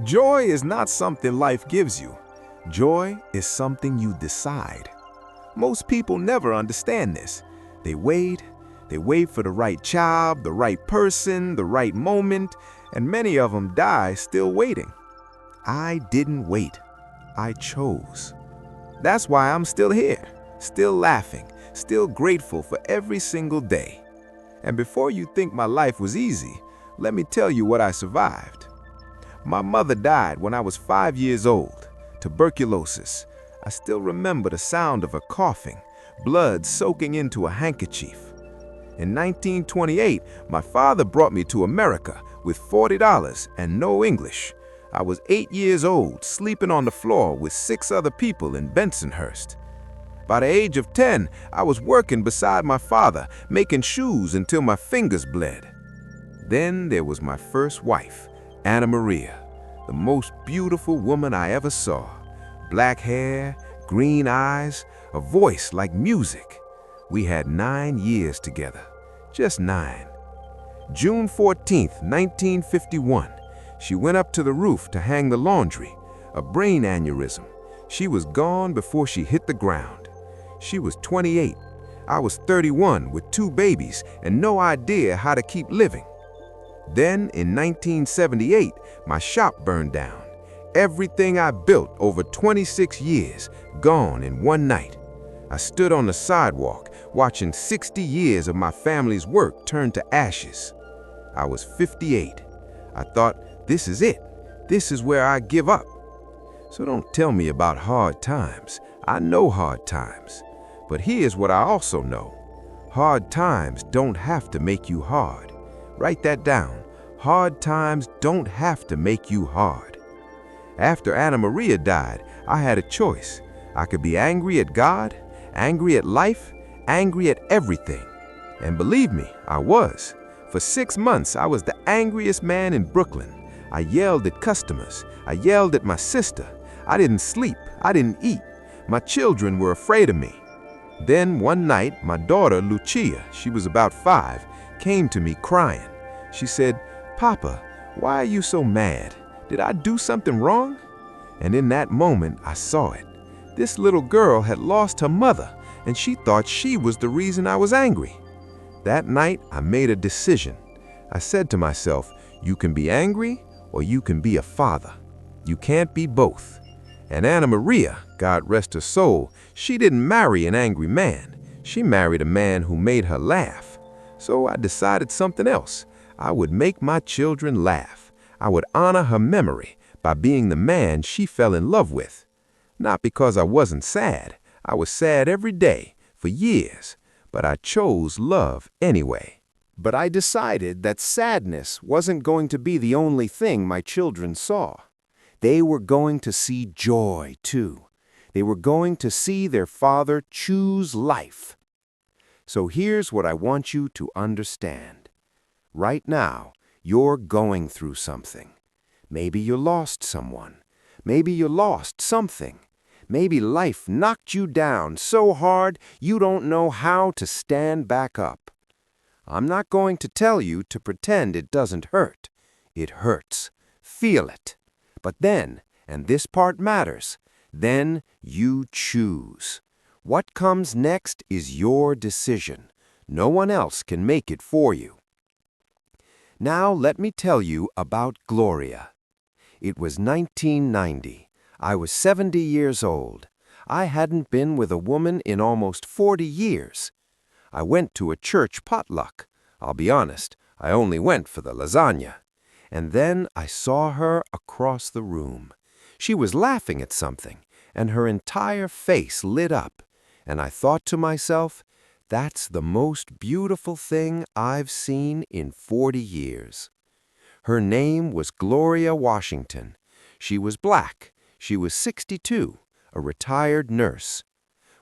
Joy is not something life gives you. Joy is something you decide. Most people never understand this. They wait, they wait for the right job, the right person, the right moment, and many of them die still waiting. I didn't wait. I chose. That's why I'm still here, still laughing, still grateful for every single day. And before you think my life was easy, let me tell you what I survived. My mother died when I was 5 years old, tuberculosis. I still remember the sound of her coughing, blood soaking into a handkerchief. In 1928, my father brought me to America with $40 and no English. I was 8 years old, sleeping on the floor with 6 other people in Bensonhurst. By the age of 10, I was working beside my father, making shoes until my fingers bled. Then there was my first wife, Anna Maria, the most beautiful woman I ever saw. Black hair, green eyes, a voice like music. We had 9 years together, just 9. June 14th, 1951, she went up to the roof to hang the laundry, a brain aneurysm. She was gone before she hit the ground. She was 28. I was 31 with 2 babies and no idea how to keep living. Then, in 1978, my shop burned down. Everything I built over 26 years, gone in one night. I stood on the sidewalk, watching 60 years of my family's work turn to ashes. I was 58. I thought, this is it. This is where I give up. So don't tell me about hard times. I know hard times. But here's what I also know. Hard times don't have to make you hard. Write that down. Hard times don't have to make you hard. After Anna Maria died, I had a choice. I could be angry at God, angry at life, angry at everything. And believe me, I was. For 6 months, I was the angriest man in Brooklyn. I yelled at customers. I yelled at my sister. I didn't sleep. I didn't eat. My children were afraid of me. Then one night, my daughter, Lucia, she was about 5, came to me crying. She said, "Papa, why are you so mad? Did I do something wrong?" And in that moment, I saw it. This little girl had lost her mother, and she thought she was the reason I was angry. That night, I made a decision. I said to myself, you can be angry or you can be a father. You can't be both. And Anna Maria, God rest her soul, she didn't marry an angry man. She married a man who made her laugh. So I decided something else. I would make my children laugh. I would honor her memory by being the man she fell in love with. Not because I wasn't sad. I was sad every day, for years, but I chose love anyway. But I decided that sadness wasn't going to be the only thing my children saw. They were going to see joy, too. They were going to see their father choose life. So here's what I want you to understand. Right now, you're going through something. Maybe you lost someone. Maybe you lost something. Maybe life knocked you down so hard you don't know how to stand back up. I'm not going to tell you to pretend it doesn't hurt. It hurts. Feel it. But then, and this part matters, then you choose. What comes next is your decision. No one else can make it for you. Now let me tell you about Gloria. It was 1990. I was 70 years old. I hadn't been with a woman in almost 40 years. I went to a church potluck. I'll be honest, I only went for the lasagna. And then I saw her across the room. She was laughing at something, and her entire face lit up. And I thought to myself, that's the most beautiful thing I've seen in 40 years. Her name was Gloria Washington. She was black. She was 62, a retired nurse.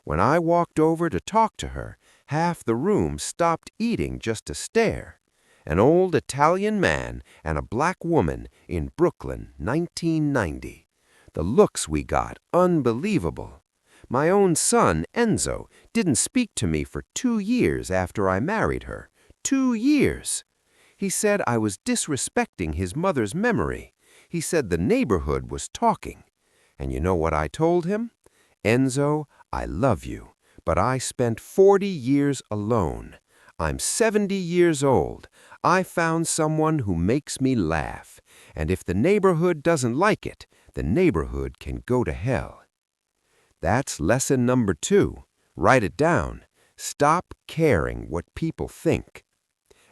When I walked over to talk to her, half the room stopped eating just to stare. An old Italian man and a black woman in Brooklyn, 1990. The looks we got, unbelievable. My own son, Enzo, didn't speak to me for 2 years after I married her. 2 years. He said I was disrespecting his mother's memory. He said the neighborhood was talking. And you know what I told him? Enzo, I love you, but I spent 40 years alone. I'm 70 years old. I found someone who makes me laugh. And if the neighborhood doesn't like it, the neighborhood can go to hell. That's lesson number 2. Write it down. Stop caring what people think.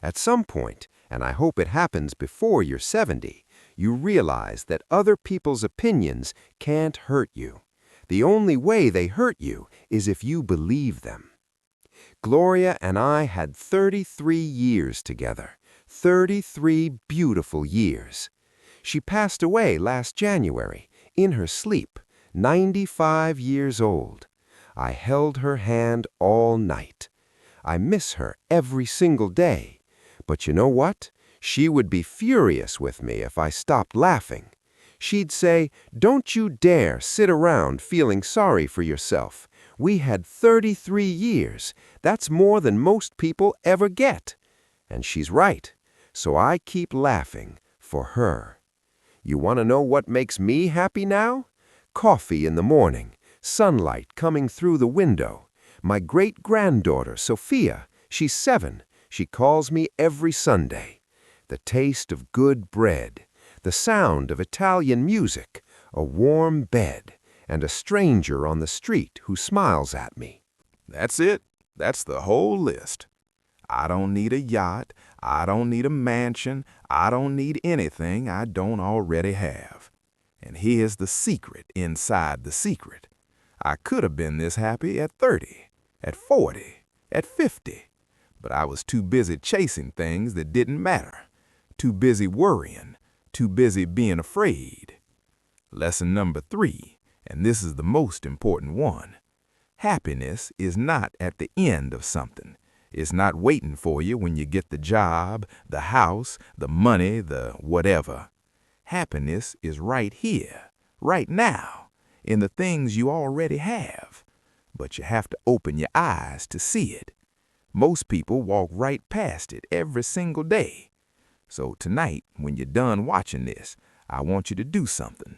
At some point, and I hope it happens before you're 70, you realize that other people's opinions can't hurt you. The only way they hurt you is if you believe them. Gloria and I had 33 years together. 33 beautiful years. She passed away last January, in her sleep, 95 years old. I held her hand all night. I miss her every single day. But you know what? She would be furious with me if I stopped laughing. She'd say, "Don't you dare sit around feeling sorry for yourself. We had 33 years. That's more than most people ever get." And she's right. So I keep laughing for her. You want to know what makes me happy now? Coffee in the morning, sunlight coming through the window. My great-granddaughter, Sophia, she's 7. She calls me every Sunday. The taste of good bread, the sound of Italian music, a warm bed, and a stranger on the street who smiles at me. That's it. That's the whole list. I don't need a yacht. I don't need a mansion. I don't need anything I don't already have. And here's the secret inside the secret. I could have been this happy at 30, at 40, at 50. But I was too busy chasing things that didn't matter. Too busy worrying. Too busy being afraid. Lesson number 3, and this is the most important one. Happiness is not at the end of something. It's not waiting for you when you get the job, the house, the money, the whatever. Happiness is right here, right now, in the things you already have. But you have to open your eyes to see it. Most people walk right past it every single day. So tonight, when you're done watching this, I want you to do something.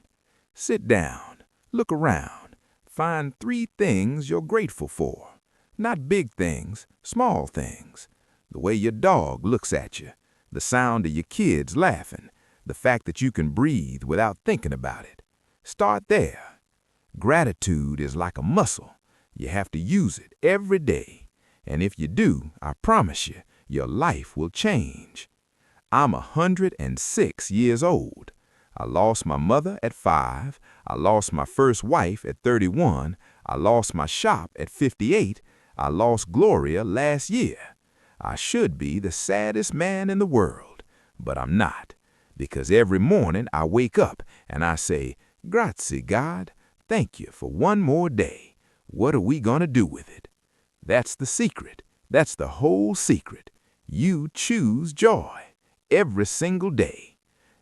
Sit down, look around, find 3 things you're grateful for. Not big things, small things. The way your dog looks at you, the sound of your kids laughing, the fact that you can breathe without thinking about it. Start there. Gratitude is like a muscle. You have to use it every day. And if you do, I promise you, your life will change. I'm 106 years old. I lost my mother at 5. I lost my first wife at 31. I lost my shop at 58. I lost Gloria last year. I should be the saddest man in the world, but I'm not, because every morning I wake up and I say, "Grazie, God, thank you for one more day. What are we going to do with it?" That's the secret. That's the whole secret. You choose joy every single day.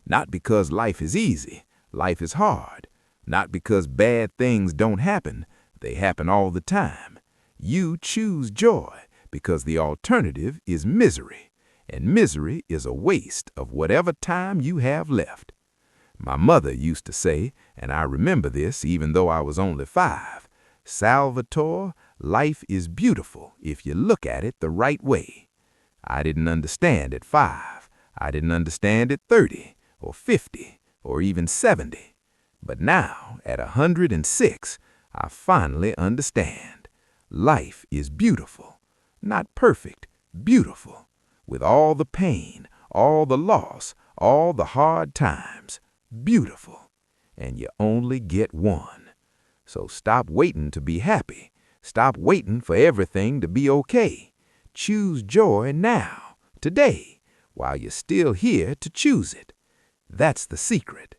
Not because life is easy, life is hard. Not because bad things don't happen, they happen all the time. You choose joy because the alternative is misery, and misery is a waste of whatever time you have left. My mother used to say, and I remember this even though I was only 5, "Salvatore, life is beautiful if you look at it the right way." I didn't understand at 5. I didn't understand at 30 or 50 or even 70. But now, at 106, I finally understand. Life is beautiful, not perfect, beautiful, with all the pain, all the loss, all the hard times, beautiful, and you only get one. So stop waiting to be happy. Stop waiting for everything to be okay. Choose joy now, today, while you're still here to choose it. That's the secret.